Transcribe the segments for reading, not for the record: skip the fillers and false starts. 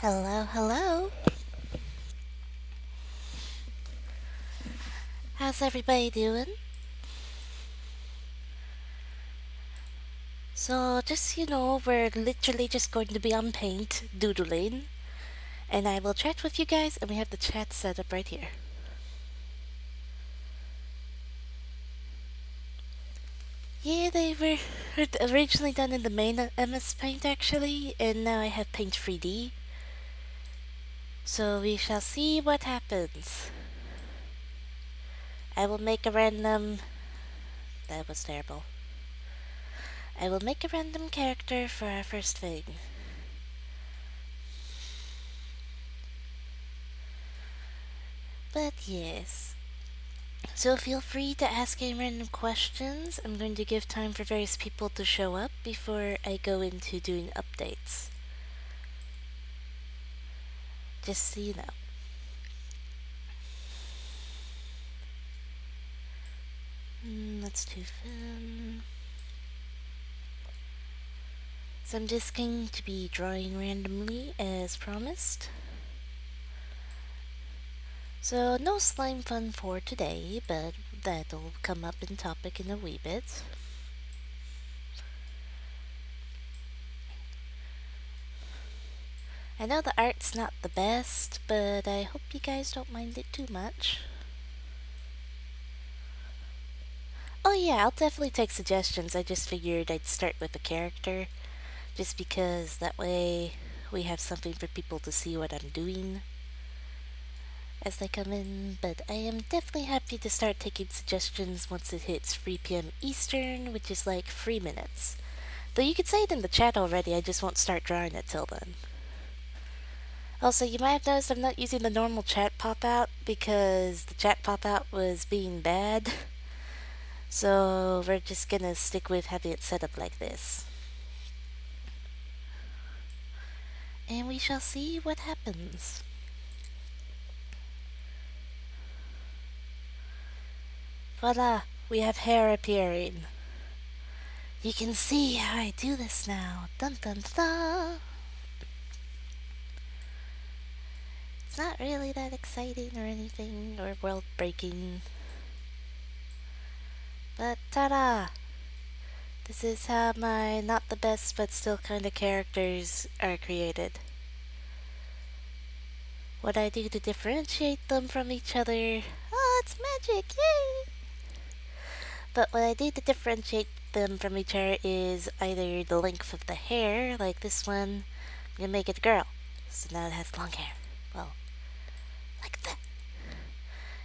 Hello, hello. How's everybody doing? So, just we're literally just going to be on Paint, doodling, and I will chat with you guys, and we have the chat set up right here. Yeah, they were originally done in the main MS Paint actually, and now I have Paint 3D. So we shall see what happens. I will make a random. That was terrible. I will make a random character for our first thing. But yes. So feel free to ask any random questions. I'm going to give time for various people to show up before I go into doing updates. Just so you know. That's too fun. So I'm just going to be drawing randomly as promised. So no slime fun for today, but that'll come up in topic in a wee bit. I know the art's not the best, but I hope you guys don't mind it too much. Oh yeah, I'll definitely take suggestions. I just figured I'd start with a character, just because that way we have something for people to see what I'm doing as they come in. But I am definitely happy to start taking suggestions once it hits 3 p.m. Eastern, which is like 3 minutes. Though you could say it in the chat already, I just won't start drawing it till then. Also, you might have noticed I'm not using the normal chat pop-out because the chat pop-out was being bad. So we're just gonna stick with having it set up like this. And we shall see what happens. Voila, we have hair appearing. You can see how I do this now. Dun dun dun. It's not really that exciting or anything or world breaking. But ta-da! This is how my not the best but still kinda characters are created. What I do to differentiate them from each other. Oh, it's magic! Yay! But what I do to differentiate them from each other is either the length of the hair, like this one, I'm gonna make it a girl. So now it has long hair. Well, like that.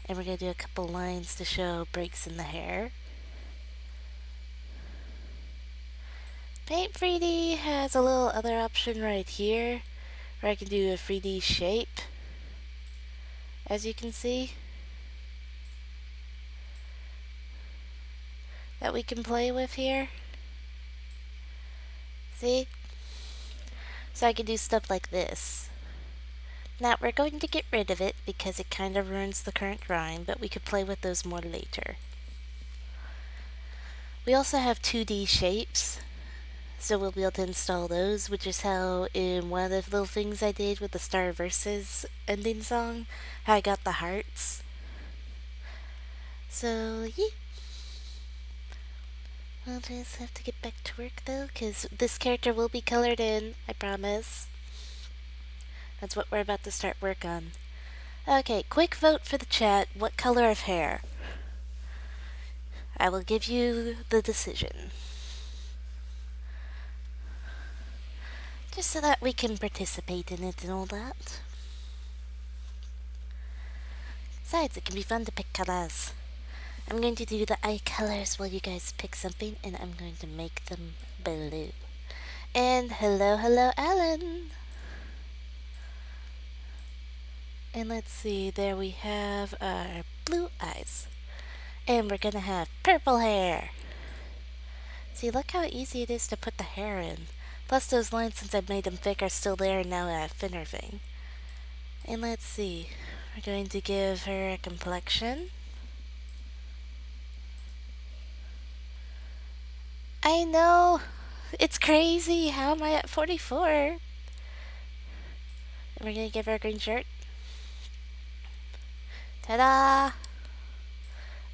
And we're gonna do a couple lines to show breaks in the hair. Paint 3D has a little other option right here, where I can do a 3D shape, as you can see, that we can play with here. See? So I can do stuff like this. Now we're going to get rid of it because it kind of ruins the current drawing, but we could play with those more later. We also have 2D shapes, so we'll be able to install those, which is how in one of the little things I did with the Star Versus ending song, how I got the hearts. So, yeah. I'll just have to get back to work though, because this character will be colored in, I promise. That's what we're about to start work on. Okay, quick vote for the chat. What color of hair? I will give you the decision. Just so that we can participate in it and all that. Besides, it can be fun to pick colors. I'm going to do the eye colors while you guys pick something, and I'm going to make them blue. And hello, Alan! And let's see, there we have our blue eyes. And we're gonna have purple hair. See, look how easy it is to put the hair in. Plus those lines, since I made them thick, are still there and now a thinner thing. And let's see, we're going to give her a complexion. I know! It's crazy! How am I at 44? And we're gonna give her a green shirt. Ta-da!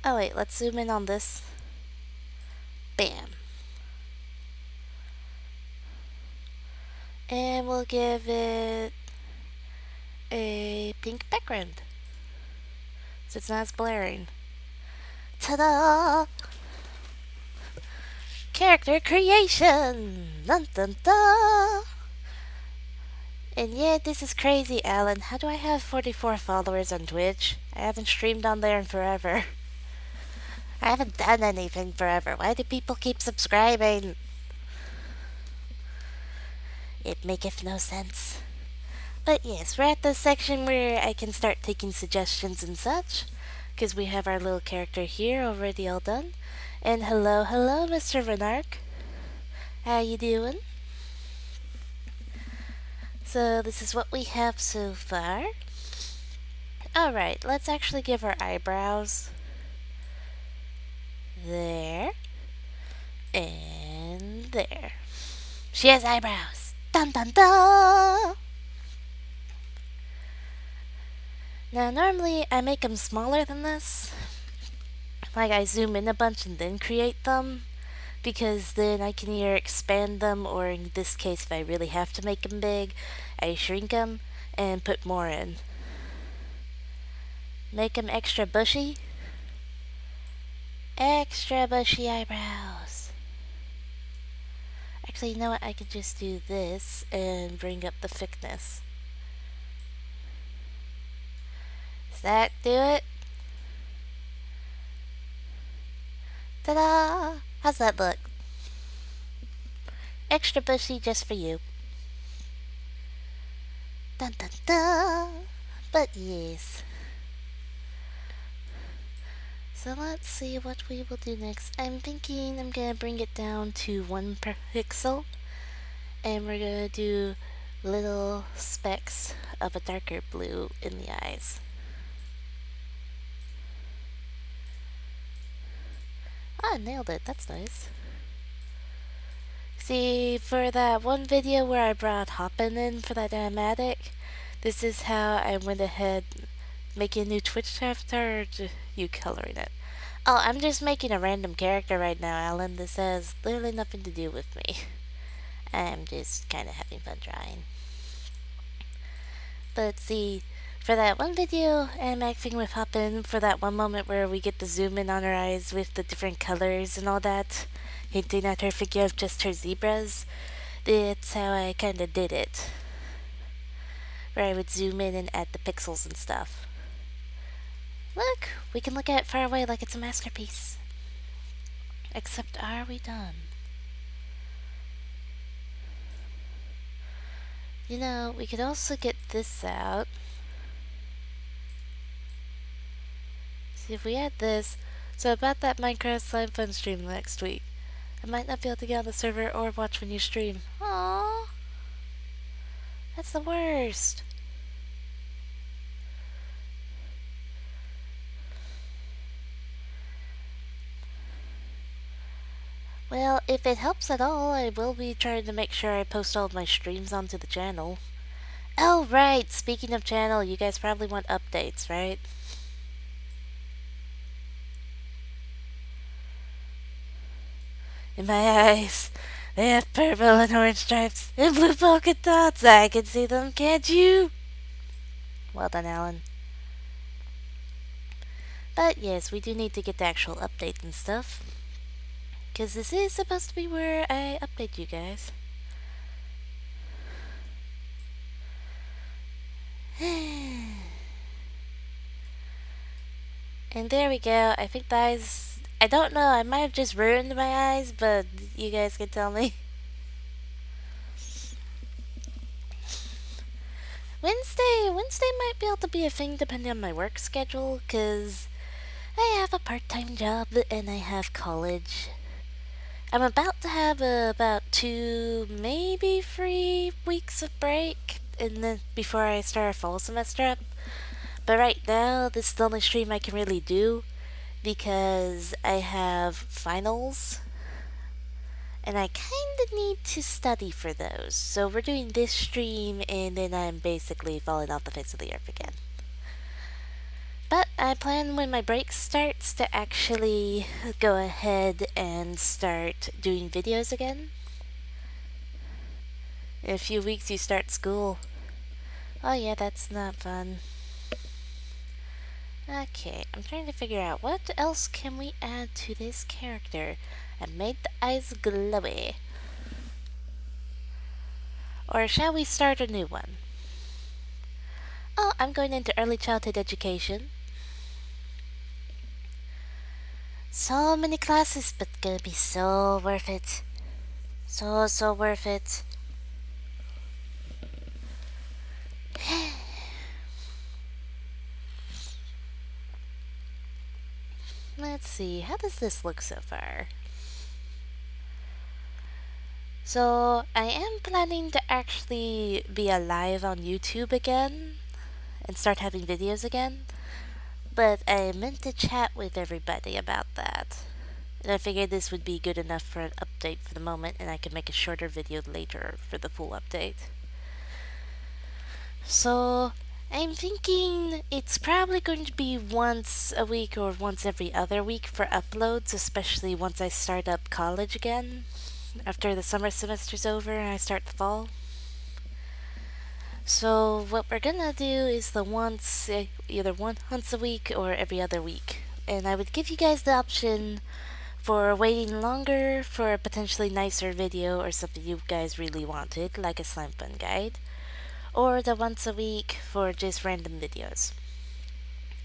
Oh wait, let's zoom in on this. Bam. And we'll give it a pink background, so it's not as blaring. Ta-da! Character creation! Dun dun dun! And yeah, this is crazy, Alan. How do I have 44 followers on Twitch? I haven't streamed on there in forever. I haven't done anything forever. Why do people keep subscribing? It maketh no sense. But yes, we're at the section where I can start taking suggestions and such. Because we have our little character here already all done. And hello, Mr. Renark. How you doing? So this is what we have so far. Alright, let's actually give our eyebrows. There. And there. She has eyebrows. Dun dun dun! Now normally I make them smaller than this. Like I zoom in a bunch and then create them. Because then I can either expand them, or in this case if I really have to make them big, I shrink them and put more in. Make them extra bushy. Extra bushy eyebrows. Actually, you know what? I could just do this and bring up the thickness. Does that do it? Ta-da! How's that look? Extra bushy just for you. Dun dun dun! But yes. So let's see what we will do next. I'm thinking I'm gonna bring it down to 1 per pixel. And we're gonna do little specks of a darker blue in the eyes. Ah, nailed it. That's nice. See, for that one video where I brought Hoppin in for that animatic, this is how I went ahead making a new Twitch avatar, or you coloring it? Oh, I'm just making a random character right now, Alan. This has literally nothing to do with me. I'm just kind of having fun drawing. But see, for that one video, I'm acting with Hoppin for that one moment where we get the zoom in on her eyes with the different colors and all that, hinting at her figure of just her zebras. That's how I kinda did it. Where I would zoom in and add the pixels and stuff. Look, we can look at it far away like it's a masterpiece. Except, are we done? You know, we could also get this out. See if we add this. So about that Minecraft Slime Fun stream next week. I might not be able to get on the server or watch when you stream. Aww. That's the worst. Well, if it helps at all, I will be trying to make sure I post all of my streams onto the channel. Oh, right! Speaking of channel, you guys probably want updates, right? In my eyes, they have purple and orange stripes and blue polka dots. I can see them, can't you? Well done, Alan. But yes, we do need to get the actual update and stuff. Because this is supposed to be where I update you guys. And there we go. I think the eyes... I don't know, I might have just ruined my eyes, but you guys can tell me. Wednesday might be able to be a thing depending on my work schedule, because I have a part-time job and I have college. I'm about to have about 2, maybe 3 weeks of break, and then before I start a fall semester up. But right now, this is the only stream I can really do, because I have finals, And I kinda need to study for those. So we're doing this stream and then I'm basically falling off the face of the earth again. But I plan when my break starts to actually go ahead and start doing videos again. In a few weeks you start school. Oh yeah, that's not fun. Okay, I'm trying to figure out what else can we add to this character and make the eyes glowy. Or shall we start a new one? Oh, I'm going into early childhood education. So many classes, but gonna be so worth it. So worth it. Let's see, how does this look so far? So, I am planning to actually be alive on YouTube again and start having videos again, but I meant to chat with everybody about that. And I figured this would be good enough for an update for the moment, and I could make a shorter video later for the full update. So, I'm thinking it's probably going to be once a week or once every other week for uploads, especially once I start up college again. After the summer semester's over and I start the fall. So, what we're gonna do is the either once a week or every other week. And I would give you guys the option for waiting longer for a potentially nicer video or something you guys really wanted, like a slime fun guide, or the once a week for just random videos.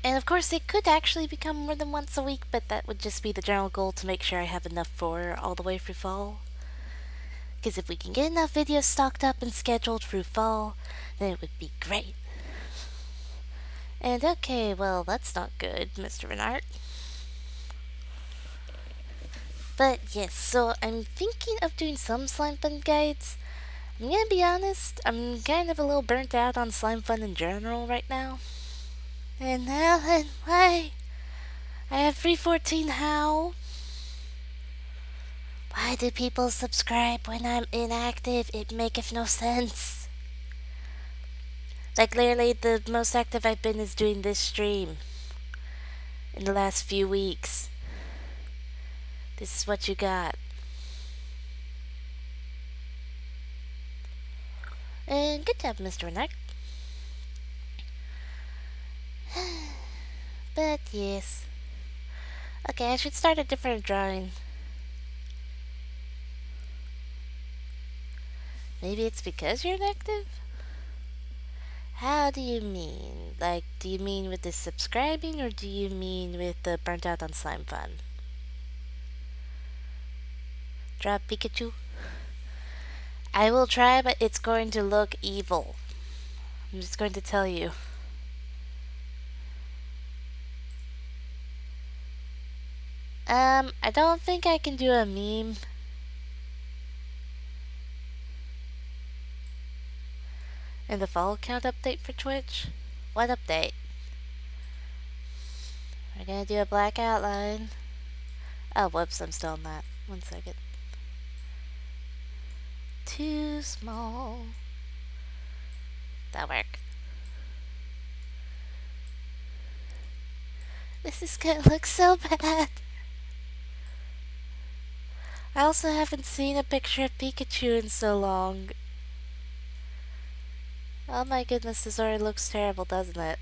And of course, it could actually become more than once a week, but that would just be the general goal to make sure I have enough for all the way through fall. Because if we can get enough videos stocked up and scheduled through fall, then it would be great. And okay, well, that's not good, Mr. Renard. But yes, so I'm thinking of doing some slime fun guides. I'm gonna be honest, I'm kind of a little burnt out on slime fun in general right now. And Alan, why? I have 314 how? Why do people subscribe when I'm inactive? It maketh no sense. Like, literally, the most active I've been is doing this stream in the last few weeks. This is what you got. And good job, Mr. Renard. But yes. Okay, I should start a different drawing. Maybe it's because you're inactive? How do you mean? Like, do you mean with the subscribing or do you mean with the burnt out on slime fun? Draw Pikachu? I will try, but it's going to look evil. I'm just going to tell you. I don't think I can do a meme. In the fall count update for Twitch? What update? We're gonna do a black outline. Oh, whoops, I'm still on that. 1 second. Too small. That'll work. This is gonna look so bad. I also haven't seen a picture of Pikachu in so long. Oh my goodness, this already looks terrible, doesn't it?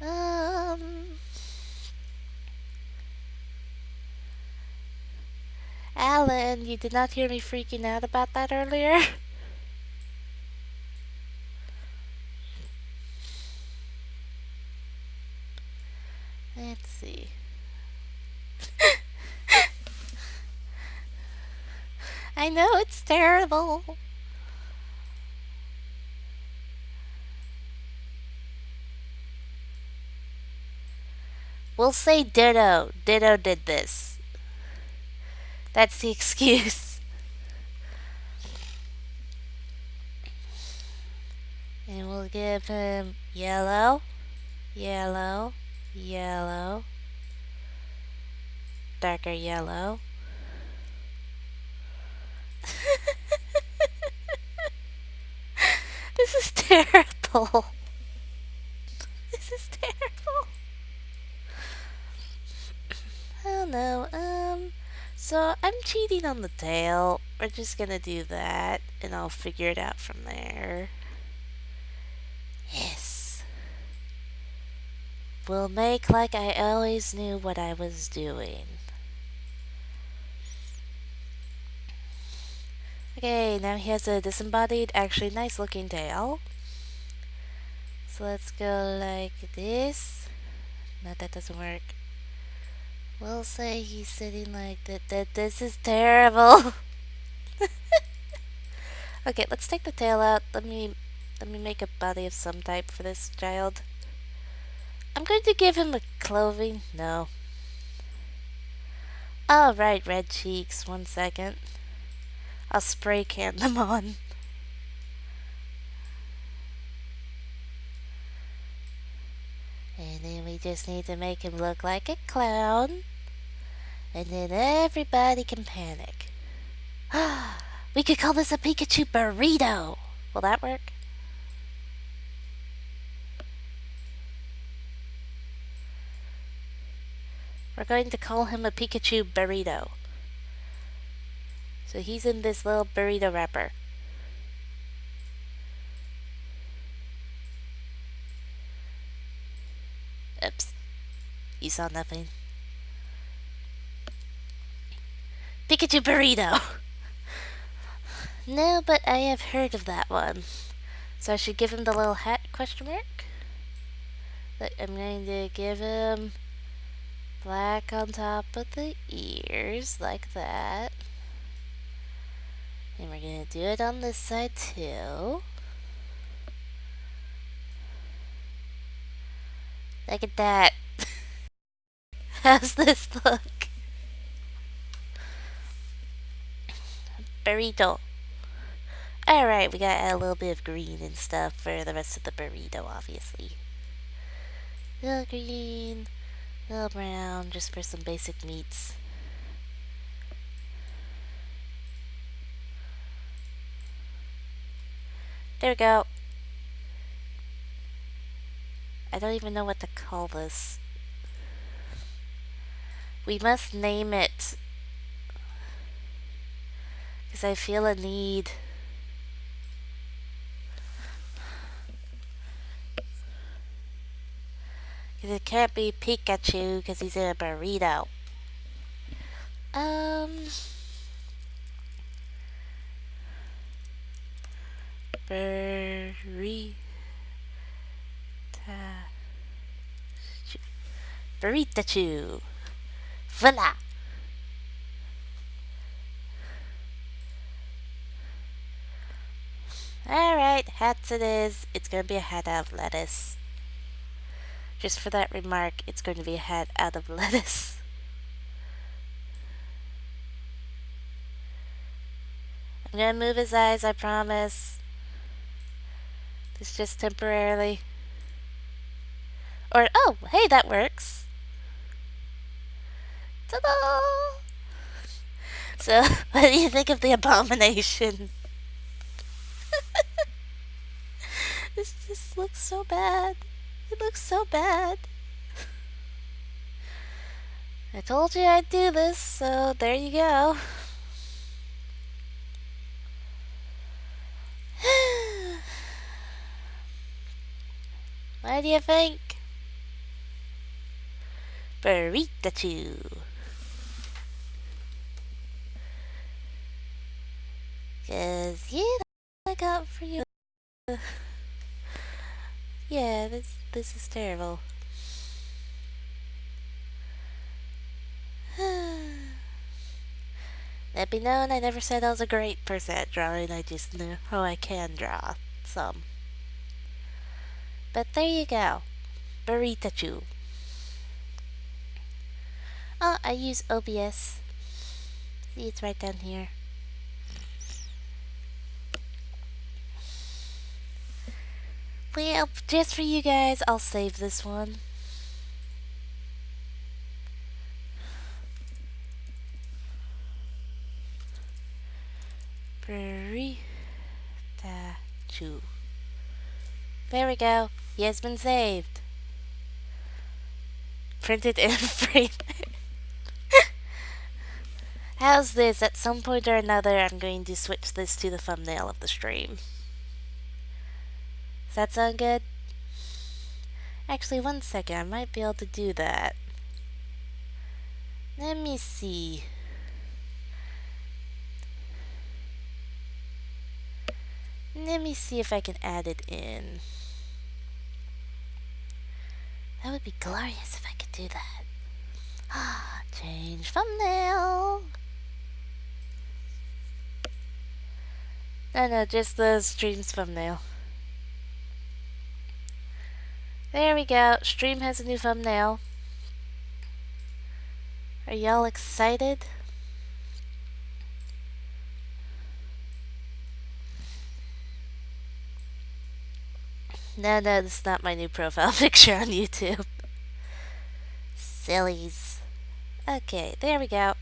Um... Alan, you did not hear me freaking out about that earlier? Let's see. I know it's terrible. We'll say Ditto. Ditto did this. That's the excuse. And we'll give him yellow, yellow, yellow, darker yellow. This is terrible. This is terrible. Oh no. So I'm cheating on the tail. We're just gonna do that, and I'll figure it out from there. Yes. We'll make like I always knew what I was doing. Okay, now he has a disembodied, actually nice looking tail. So let's go like this. No, that doesn't work. We'll say he's sitting like that. This is terrible. Okay, let's take the tail out. Let me make a body of some type for this child. I'm going to give him a clothing. No. All right, red cheeks. 1 second. I'll spray can them on. And then we just need to make him look like a clown. And then everybody can panic. We could call this a Pikachu burrito. Will that work? We're going to call him a Pikachu burrito. So he's in this little burrito wrapper. Oops. You saw nothing. Pikachu burrito! No, but I have heard of that one. So I should give him the little hat question mark? I'm going to give him black on top of the ears, like that. And we're going to do it on this side too. Look at that. How's this look? Burrito. Alright, we got a little bit of green and stuff for the rest of the burrito, obviously. Little green, little brown, just for some basic meats. There we go. I don't even know what to call this. We must name it. Because I feel a need. Because it can't be Pikachu because he's in a burrito. Burrito. Burrito. Voila! Alright, hats it is. It's gonna be a hat out of lettuce. Just for that remark, it's going to be a hat out of lettuce. I'm gonna move his eyes, I promise. It's just temporarily. Or, oh, hey, that works. Ta-da! So, what do you think of the abomination? This just looks so bad. It looks so bad. I told you I'd do this, so there you go. What do you think? Burrito. Cause you know what I got for you. Yeah, this is terrible. Let be known, I never said I was a great person at drawing. I just knew how I can draw some. But there you go. Burrito. Oh, I use OBS. See, it's right down here. Well, just for you guys, I'll save this one. Prairie Tattoo. There we go. He has been saved. Printed in frame. How's this? At some point or another, I'm going to switch this to the thumbnail of the stream. Does that sound good? Actually, one second. I might be able to do that. Let me see. Let me see if I can add it in. That would be glorious if I could do that. Change thumbnail. No, just the stream's thumbnail. There we go. Stream has a new thumbnail. Are y'all excited? No, this is not my new profile picture on YouTube. Sillies. Okay, there we go.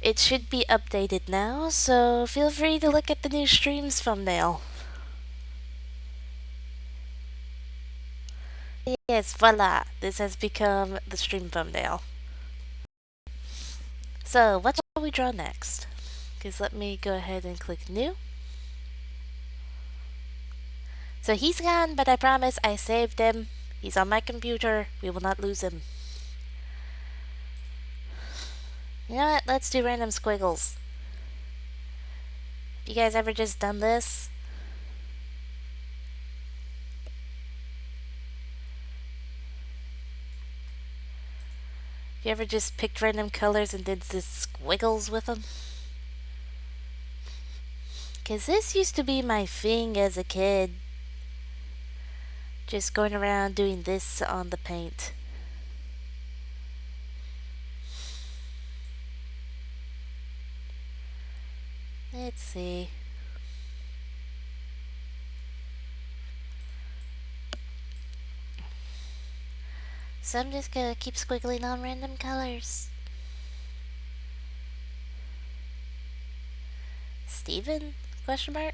It should be updated now, so feel free to look at the new stream's thumbnail. Yes, voila! This has become the stream thumbnail. So, what shall we draw next? Because let me go ahead and click new. So he's gone, but I promise I saved him. He's on my computer. We will not lose him. You know what? Let's do random squiggles. You guys ever just done this? You ever just picked random colors and did this squiggles with them? Because this used to be my thing as a kid. Just going around doing this on the paint. Let's see. So I'm just gonna keep squiggling on random colors. Steven? Question mark?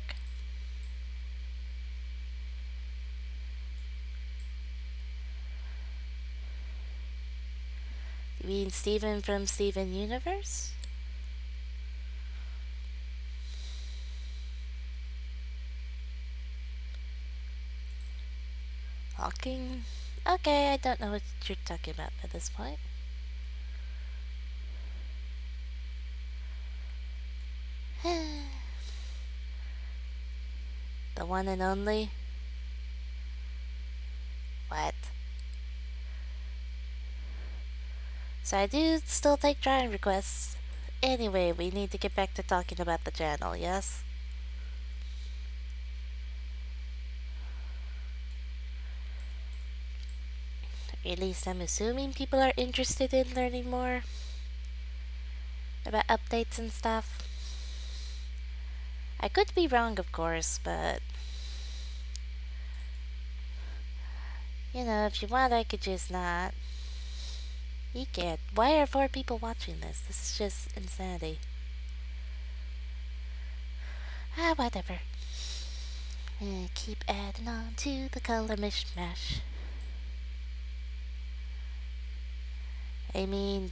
You mean Steven from Steven Universe? Hawking? Okay, I don't know what you're talking about at this point. The one and only? What? So I do still take drawing requests. Anyway, we need to get back to talking about the channel, yes? At least I'm assuming people are interested in learning more about updates and stuff. I could be wrong, of course, but you know, if you want, I could just not. You can't. Why are 4 people watching this? This is just insanity. Whatever. Keep adding on to the color mishmash. I mean,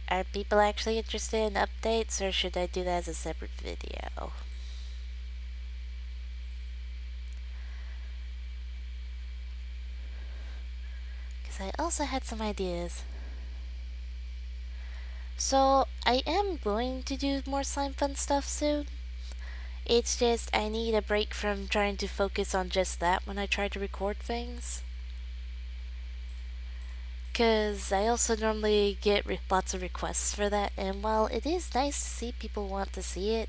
are people actually interested in updates, or should I do that as a separate video? Because I also had some ideas. So, I am going to do more slime fun stuff soon. It's just I need a break from trying to focus on just that when I try to record things. Because I also normally get lots of requests for that, and while it is nice to see people want to see it,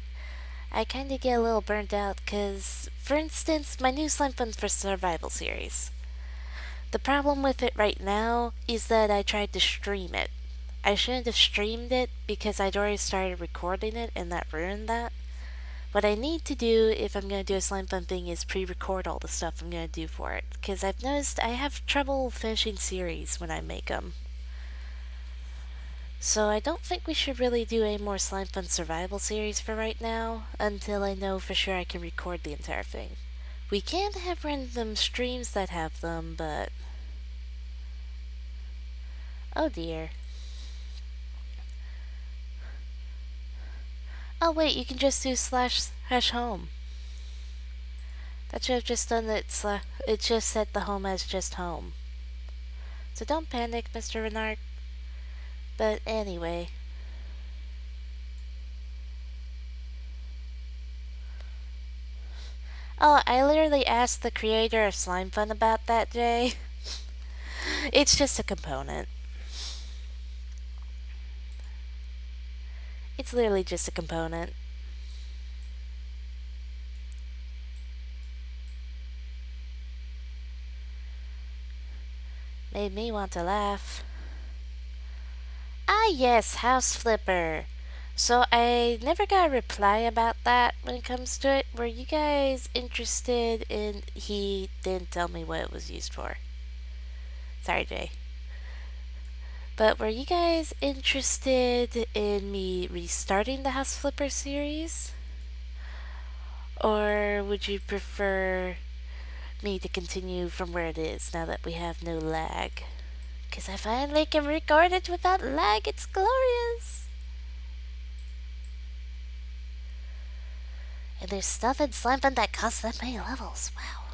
I kind of get a little burnt out because, for instance, my new Slime Fun for Survival series. The problem with it right now is that I tried to stream it. I shouldn't have streamed it because I'd already started recording it and that ruined that. What I need to do if I'm going to do a Slime Fun thing is pre-record all the stuff I'm going to do for it. Because I've noticed I have trouble finishing series when I make them. So I don't think we should really do a more Slime Fun survival series for right now, until I know for sure I can record the entire thing. We can have random streams that have them, but... Oh dear. Oh wait, you can just do slash hash home. That should have just done it, it just set the home as just home. So don't panic, Mr. Renard. But anyway. Oh, I literally asked the creator of Slime Fun about that, Jay. It's just a component. It's literally just a component. Made me want to laugh. Ah, yes, House Flipper. So I never got a reply about that when it comes to it. Were you guys interested in... He didn't tell me what it was used for. Sorry, Jay. But were you guys interested in me restarting the House Flipper series? Or would you prefer me to continue from where it is now that we have no lag? Because I finally can record it without lag. It's glorious. And there's stuff in Slime Fun that costs that many levels. Wow.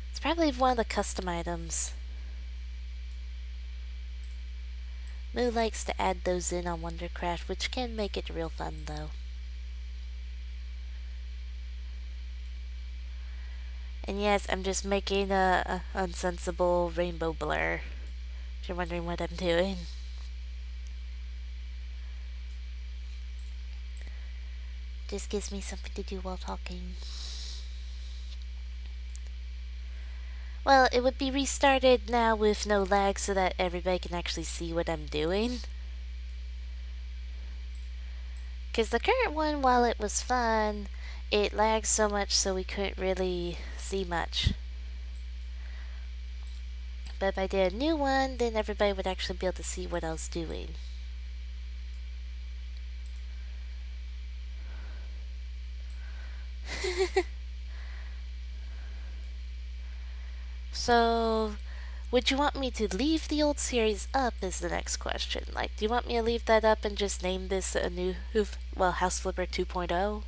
It's probably one of the custom items. Moo likes to add those in on Wondercraft, which can make it real fun, though. And yes, I'm just making a unsensible rainbow blur. If you're wondering what I'm doing. Just gives me something to do while talking. Well, it would be restarted now with no lag so that everybody can actually see what I'm doing. Because the current one, while it was fun, it lagged so much so we couldn't really see much. But if I did a new one, then everybody would actually be able to see what I was doing. So, would you want me to leave the old series up is the next question. Like, do you want me to leave that up and just name this a new, House Flipper 2.0?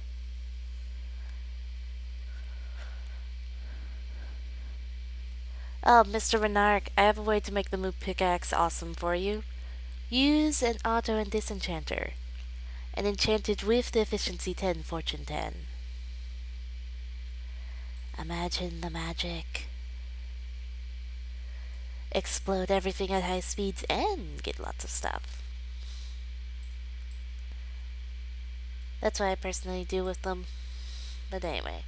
Oh, Mr. Renark, I have a way to make the Moo pickaxe awesome for you. Use an auto and disenchanter. And enchanted with the efficiency 10, fortune 10. Imagine the magic. Explode everything at high speeds and get lots of stuff. That's what I personally do with them. But anyway.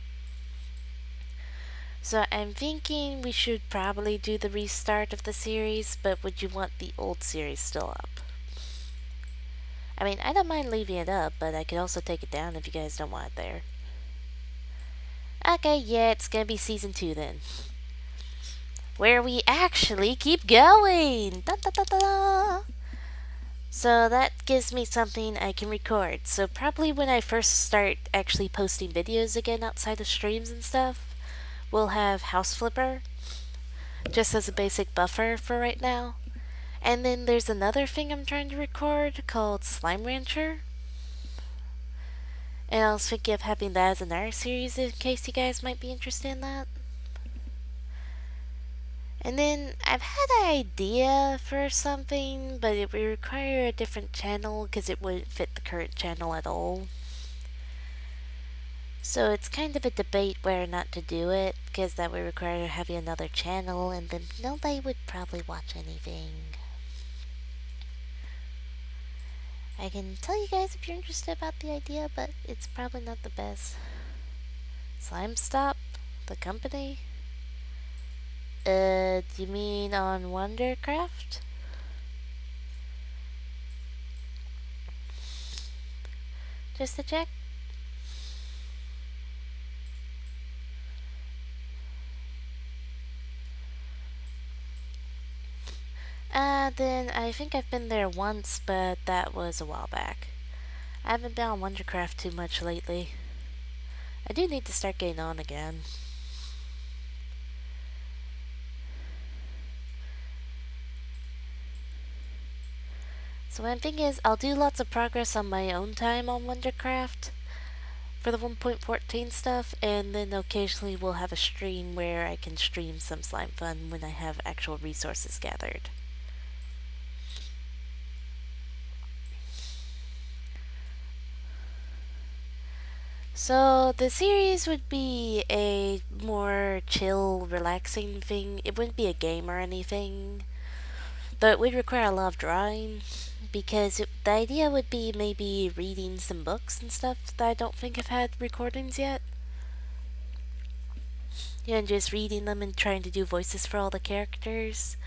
So I'm thinking we should probably do the restart of the series, but would you want the old series still up? I mean, I don't mind leaving it up, but I could also take it down if you guys don't want it there. Okay, yeah, it's gonna be season 2 then. Where we actually keep going! Da, da, da, da. So that gives me something I can record. So probably when I first start actually posting videos again outside of streams and stuff, we'll have House Flipper, just as a basic buffer for right now. And then there's another thing I'm trying to record called Slime Rancher. And I was thinking of having that as another series in case you guys might be interested in that. And then I've had an idea for something, but it would require a different channel because it wouldn't fit the current channel at all. So it's kind of a debate whether or not to do it, because that would require having another channel, and then nobody would probably watch anything. I can tell you guys if you're interested about the idea, but it's probably not the best. Slime Stop? The company? Do you mean on Wondercraft? Just to check? Then I think I've been there once, but that was a while back. I haven't been on Wondercraft too much lately. I do need to start getting on again. So what I'm thinking is I'll do lots of progress on my own time on Wondercraft for the 1.14 stuff, and then occasionally we'll have a stream where I can stream some slime fun when I have actual resources gathered. So the series would be a more chill, relaxing thing. It wouldn't be a game or anything, though it would require a lot of drawing because the idea would be maybe reading some books and stuff that I don't think I've had recordings yet. Yeah, and just reading them and trying to do voices for all the characters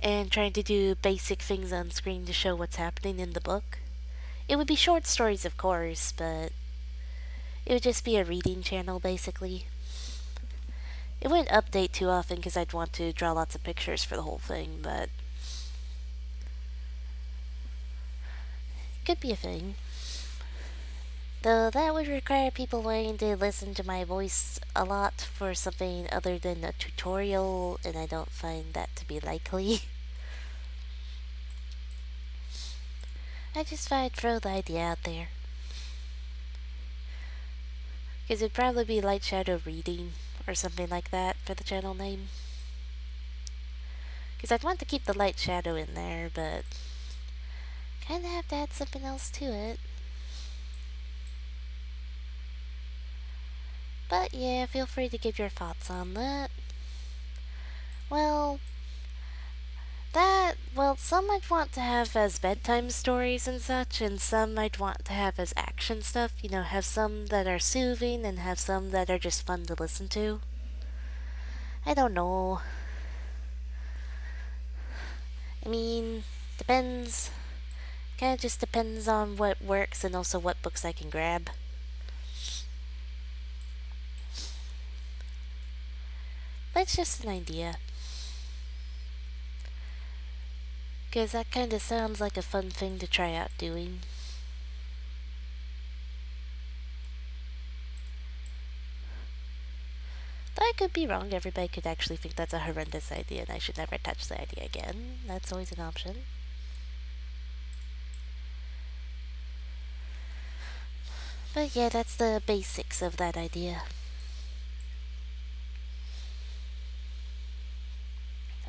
and trying to do basic things on screen to show what's happening in the book. It would be short stories, of course, but it would just be a reading channel basically. It wouldn't update too often because I'd want to draw lots of pictures for the whole thing, but it could be a thing. Though that would require people wanting to listen to my voice a lot for something other than a tutorial, and I don't find that to be likely. I just thought I'd throw the idea out there. Because it'd probably be Light Shadow Reading or something like that for the channel name. Because I'd want to keep the Light Shadow in there, but kinda have to add something else to it. But yeah, feel free to give your thoughts on that. Well, some I'd want to have as bedtime stories and such, and some I'd want to have as action stuff. You know, have some that are soothing and have some that are just fun to listen to. I don't know. I mean, depends. Kinda just depends on what works and also what books I can grab. But it's just an idea. Because that kinda sounds like a fun thing to try out doing. Though I could be wrong, everybody could actually think that's a horrendous idea and I should never touch the idea again. That's always an option. But yeah, that's the basics of that idea.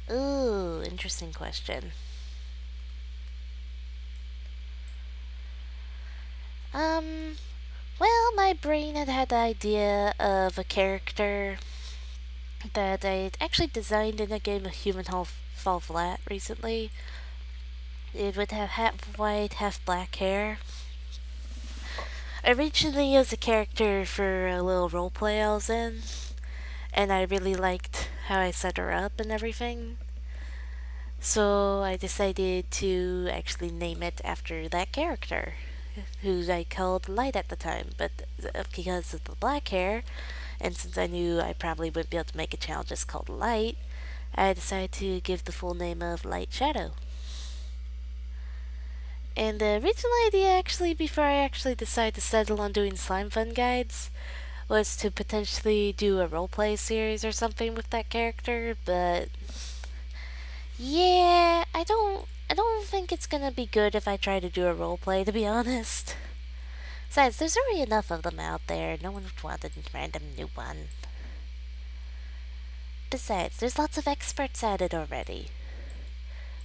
Ooh, interesting question. Well, my brain had the idea of a character that I actually designed in a game of Human Fall Flat recently. It would have half white, half black hair. Originally, as a character for a little roleplay I was in, and I really liked how I set her up and everything. So I decided to actually name it after that character, who I called Light at the time. But because of the black hair, and since I knew I probably wouldn't be able to make a channel just called Light, I decided to give the full name of Light Shadow. And the original idea, actually, before I actually decided to settle on doing slime fun guides, was to potentially do a roleplay series or something with that character, but yeah, I don't think it's gonna be good if I try to do a roleplay, to be honest. Besides, there's already enough of them out there. No one would want a random new one. Besides, there's lots of experts at it already.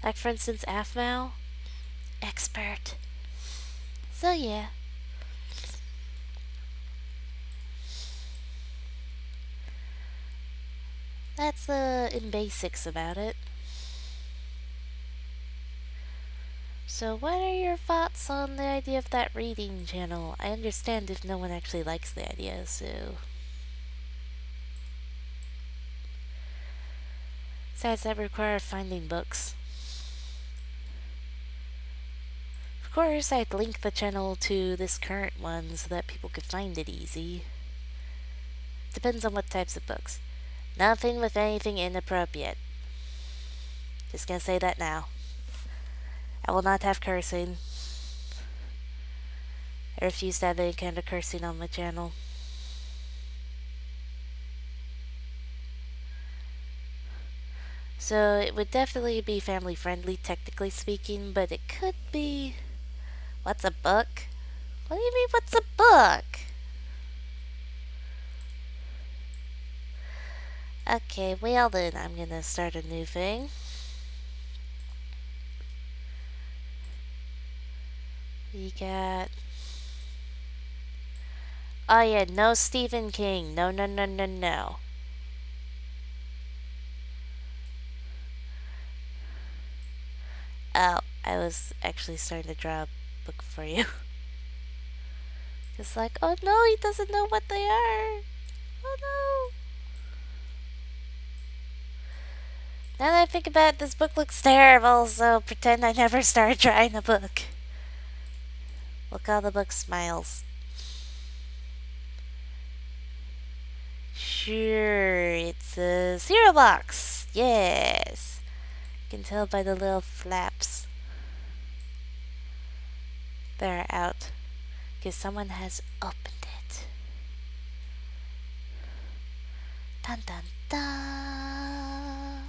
Like, for instance, Afmal. Expert. So, yeah. That's in basics about it. So, what are your thoughts on the idea of that reading channel? I understand if no one actually likes the idea, so. Besides, that requires finding books. Of course, I'd link the channel to this current one so that people could find it easy. Depends on what types of books. Nothing with anything inappropriate. Just gonna say that now. I will not have cursing. I refuse to have any kind of cursing on my channel. So it would definitely be family friendly, technically speaking, but it could be. What's a book? What do you mean, what's a book? Okay, well then, I'm gonna start a new thing. We got. Oh yeah, no Stephen King. No, no, no, no, no. Oh, I was actually starting to draw a book for you. It's like, oh no, he doesn't know what they are. Oh no. Now that I think about it, this book looks terrible, so pretend I never started drawing a book. Look how the book smiles. Sure, it's a cereal box. Yes. You can tell by the little flaps that are out. Because someone has opened it. Dun dun dun.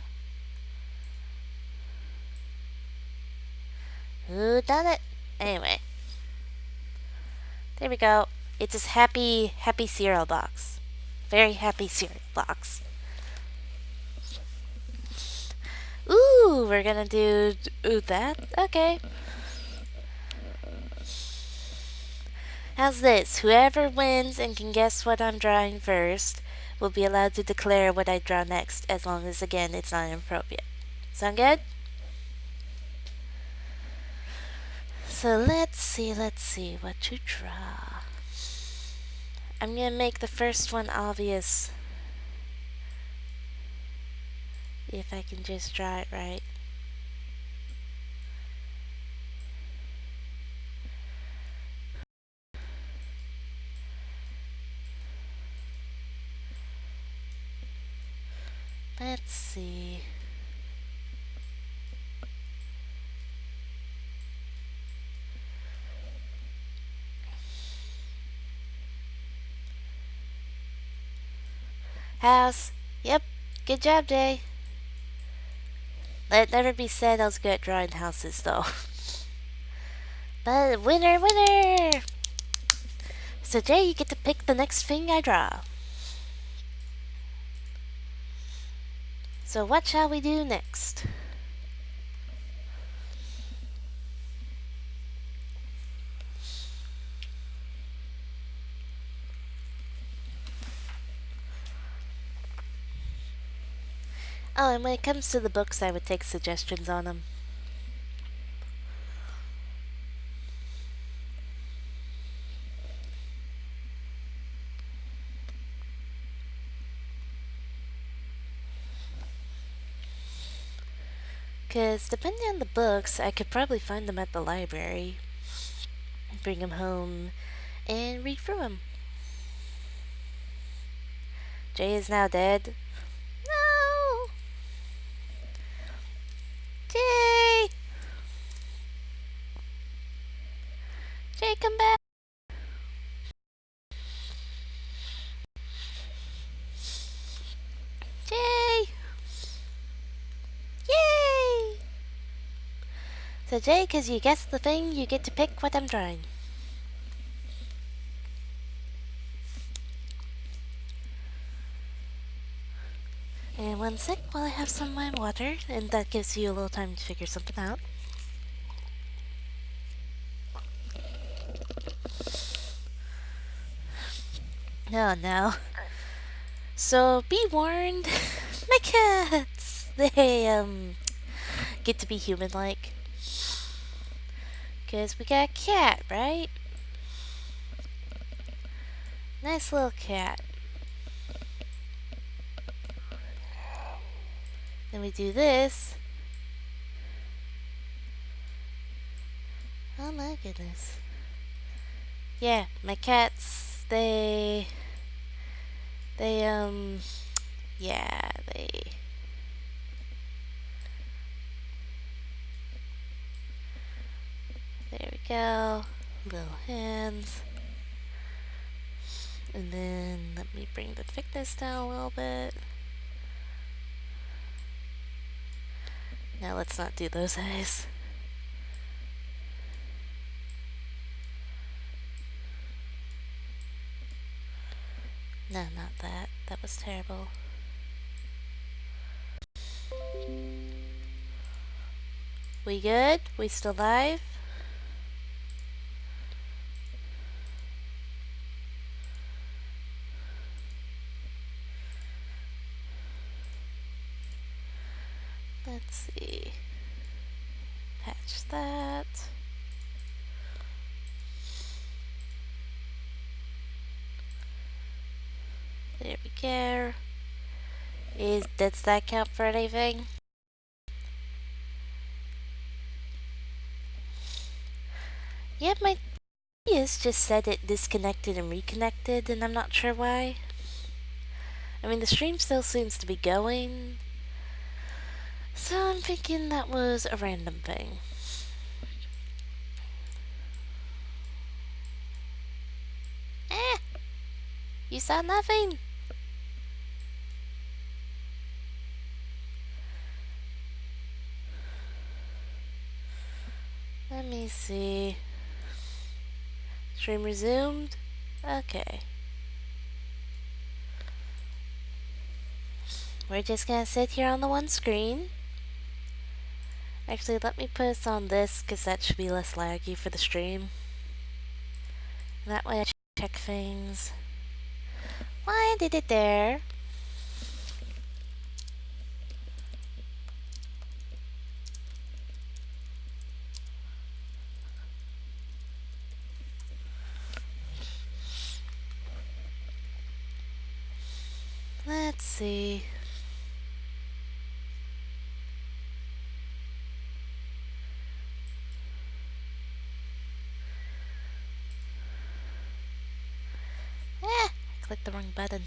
Who done it? Anyway, there we go. It's this happy cereal box. Very happy cereal box. Ooh, we're gonna do that? Okay. How's this? Whoever wins and can guess what I'm drawing first will be allowed to declare what I draw next, as long as, again, it's not inappropriate. Sound good? So let's see what to draw. I'm gonna make the first one obvious. If I can just draw it right. Let's see. House. Yep. Good job, Jay. Let it never be said I was good at drawing houses, though. But winner! So, Jay, you get to pick the next thing I draw. So, what shall we do next? Oh, and when it comes to the books, I would take suggestions on them. Because depending on the books, I could probably find them at the library, bring them home, and read through them. Jay is now dead. No! Jay! Jay, come back! Jay! Yay! So, Jay, because you guessed the thing, you get to pick what I'm drawing. And one sec while I have some of my water, and that gives you a little time to figure something out. Oh no. So be warned, my cats, they get to be human-like. Cause we got a cat, right? Nice little cat. Then we do this. Oh my goodness. Yeah, my cats, yeah, There we go. Little hands. And then let me bring the thickness down a little bit. Now let's not do those eyes. No, not that. That was terrible. We good? We still live? Let's see. Patch that. There we go. Does that count for anything? Yeah, my is just said it disconnected and reconnected, and I'm not sure why. I mean, the stream still seems to be going, so I'm thinking that was a random thing. Eh! You saw nothing? Let me see. Stream resumed? Okay. We're just gonna sit here on the one screen. Actually, let me put us on this, because that should be less laggy for the stream. And that way I check things. Why did it there? Let's see. I clicked the wrong button.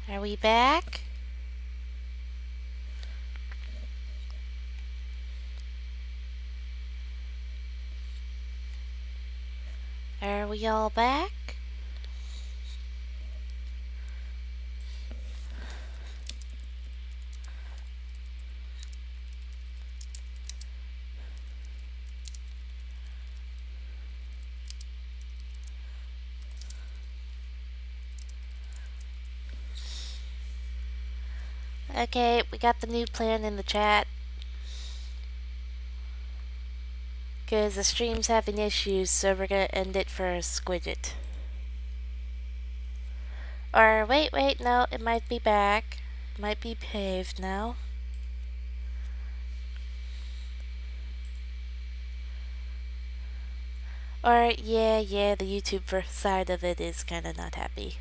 Are we back? Are we all back? Okay, we got the new plan in the chat. Because the stream's having issues, so we're gonna end it for a squidget. Or, wait, no, it might be back. It might be paved now. Or, yeah, the YouTube side of it is kinda not happy.